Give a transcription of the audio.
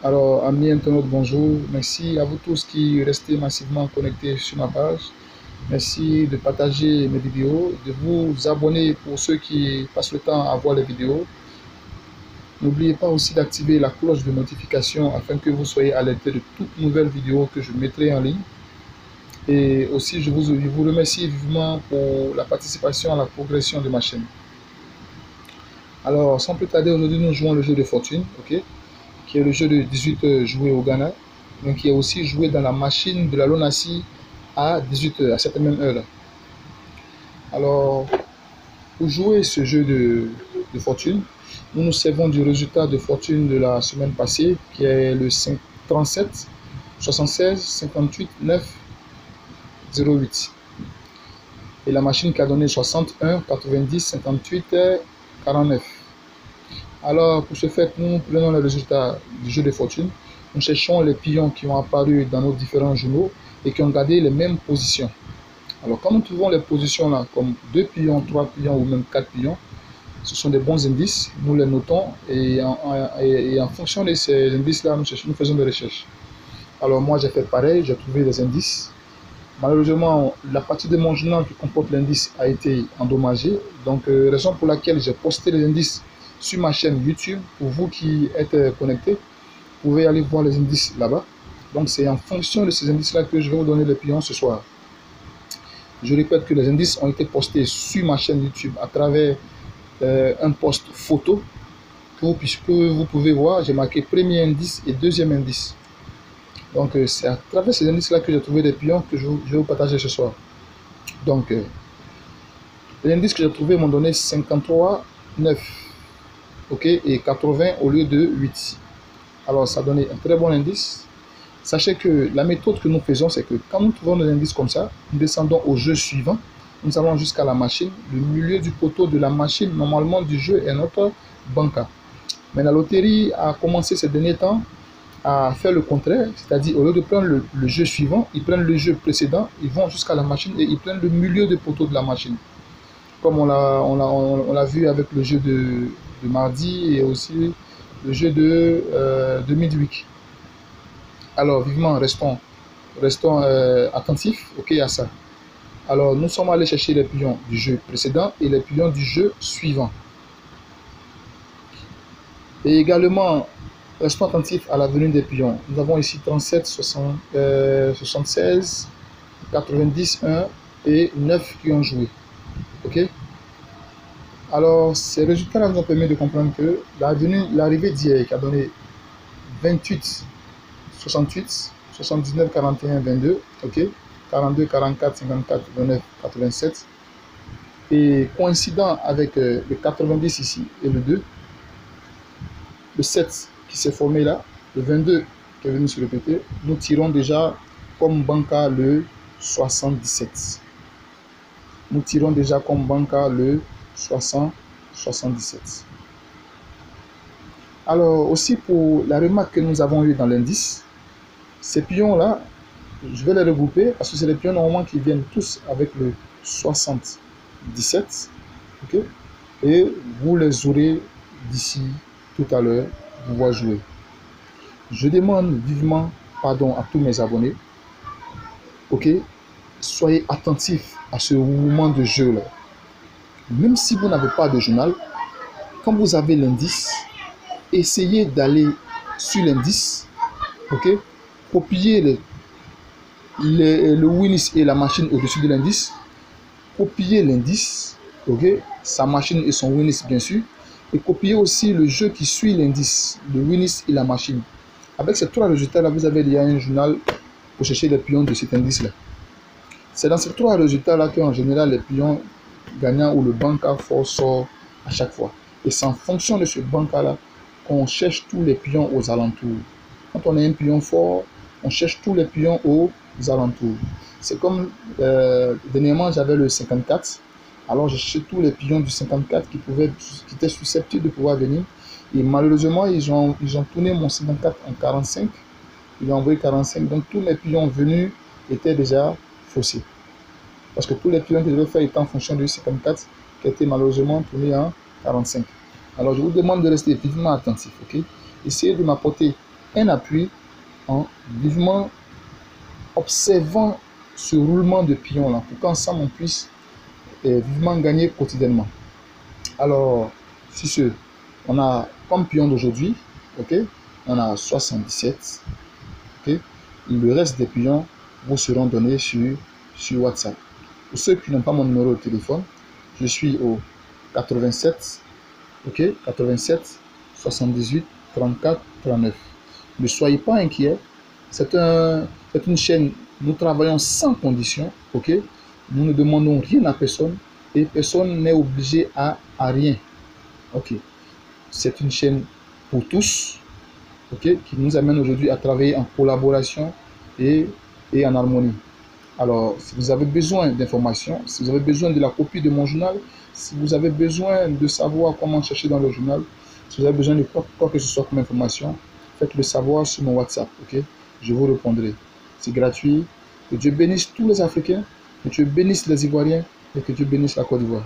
Alors, amis internautes, bonjour. Merci à vous tous qui restez massivement connectés sur ma page. Merci de partager mes vidéos, de vous abonner pour ceux qui passent le temps à voir les vidéos. N'oubliez pas aussi d'activer la cloche de notification afin que vous soyez alerté de toutes nouvelles vidéos que je mettrai en ligne. Et aussi, je vous remercie vivement pour la participation à la progression de ma chaîne. Alors, sans plus tarder, aujourd'hui, nous jouons le jeu de fortune, ok, qui est le jeu de 18 joué au Ghana, donc qui est aussi joué dans la machine de la Lonasi à 18 h, à cette même heure-là. Alors, pour jouer ce jeu de fortune, nous nous servons du résultat de fortune de la semaine passée, qui est le 37 76 58 9 08. Et la machine qui a donné 61 90 58 49. Alors, pour ce faire, nous prenons le résultat du jeu de fortune. Nous cherchons les pions qui ont apparu dans nos différents journaux et qui ont gardé les mêmes positions. Alors, quand nous trouvons les positions là, comme 2 pions, 3 pions ou même 4 pions, ce sont des bons indices. Nous les notons et en fonction de ces indices-là, nous faisons des recherches. Alors, moi, j'ai fait pareil, j'ai trouvé des indices. Malheureusement, la partie de mon journal qui comporte l'indice a été endommagée. Donc, raison pour laquelle j'ai posté les indices sur ma chaîne YouTube. Pour vous qui êtes connectés, vous pouvez aller voir les indices là-bas. Donc, c'est en fonction de ces indices-là que je vais vous donner les pions ce soir. Je répète que les indices ont été postés sur ma chaîne YouTube à travers un post photo puisque vous pouvez voir, j'ai marqué premier indice et deuxième indice. Donc, c'est à travers ces indices-là que j'ai trouvé des pions que je vais vous partager ce soir. Donc, les indices que j'ai trouvés m'ont donné 53, 9, ok, et 80 au lieu de 8. Alors, ça a donné un très bon indice. Sachez que la méthode que nous faisons, c'est que quand nous trouvons des indices comme ça, nous descendons au jeu suivant. Nous allons jusqu'à la machine. Le milieu du poteau de la machine, normalement, du jeu est notre banca. Mais la loterie a commencé ces derniers temps à faire le contraire, c'est-à-dire au lieu de prendre le jeu suivant, ils prennent le jeu précédent, ils vont jusqu'à la machine et ils prennent le milieu de poteau de la machine. Comme on l'a vu avec le jeu de mardi et aussi le jeu de midweek. Alors vivement, restons attentifs, ok, à ça. Alors nous sommes allés chercher les pions du jeu précédent et les pions du jeu suivant. Et également, restons attentifs à la venue des pions. Nous avons ici 37, 76, 90, 1 et 9 qui ont joué. Ok. Alors, ces résultats-là nous ont permis de comprendre que l'arrivée d'hier qui a donné 28, 68, 79, 41, 22, ok, 42, 44, 54, 29, 87, et coïncident avec le 90 ici et le 2, le 7 qui s'est formé là, le 22 qui est venu se répéter, nous tirons déjà comme banca le 77. Nous tirons déjà comme banca le 77. Alors aussi pour la remarque que nous avons eue dans l'indice, ces pions là, je vais les regrouper parce que c'est les pions normalement qui viennent tous avec le 77, ok, et vous les aurez d'ici tout à l'heure pouvoir jouer. Je demande vivement pardon à tous mes abonnés, ok, soyez attentifs à ce mouvement de jeu là. Même si vous n'avez pas de journal, quand vous avez l'indice, essayez d'aller sur l'indice, ok, copier le Winnis et la machine au-dessus de l'indice, copier l'indice, ok, sa machine et son Winnis bien sûr, et copier aussi le jeu qui suit l'indice, le Winnis et la machine. Avec ces trois résultats-là, vous avez déjà un journal pour chercher les pions de cet indice-là. C'est dans ces trois résultats-là qu'en général, les pions gagnants ou le banca fort sort à chaque fois. Et c'est en fonction de ce banca-là qu'on cherche tous les pions aux alentours. Quand on a un pion fort, on cherche tous les pions aux alentours. C'est comme dernièrement, j'avais le 54. Alors, j'ai cherché tous les pions du 54 qui étaient susceptibles de pouvoir venir. Et malheureusement, ils ont tourné mon 54 en 45. Ils ont envoyé 45. Donc, tous les pions venus étaient déjà faussés. Parce que tous les pions que je devais faire étaient en fonction du 54 qui était malheureusement tourné en 45. Alors, je vous demande de rester vivement attentif. Ok? Essayez de m'apporter un appui en vivement observant ce roulement de pion là pour qu'ensemble on puisse vivement gagner quotidiennement. Alors, sur ce, on a comme pion d'aujourd'hui, ok, on a 77, ok. Le reste des pions vous seront donnés sur WhatsApp. Pour ceux qui n'ont pas mon numéro de téléphone, je suis au 87, ok, 87 78 34 39. Ne soyez pas inquiets, c'est une chaîne, nous travaillons sans condition, ok. Nous ne demandons rien à personne et personne n'est obligé à rien, ok. C'est une chaîne pour tous, ok, qui nous amène aujourd'hui à travailler en collaboration et en harmonie. Alors, si vous avez besoin d'informations, si vous avez besoin de la copie de mon journal, si vous avez besoin de savoir comment chercher dans le journal, si vous avez besoin de quoi que ce soit comme information, faites-le savoir sur mon WhatsApp, ok? Je vous répondrai. C'est gratuit. Que Dieu bénisse tous les Africains, que Dieu bénisse les Ivoiriens et que Dieu bénisse la Côte d'Ivoire.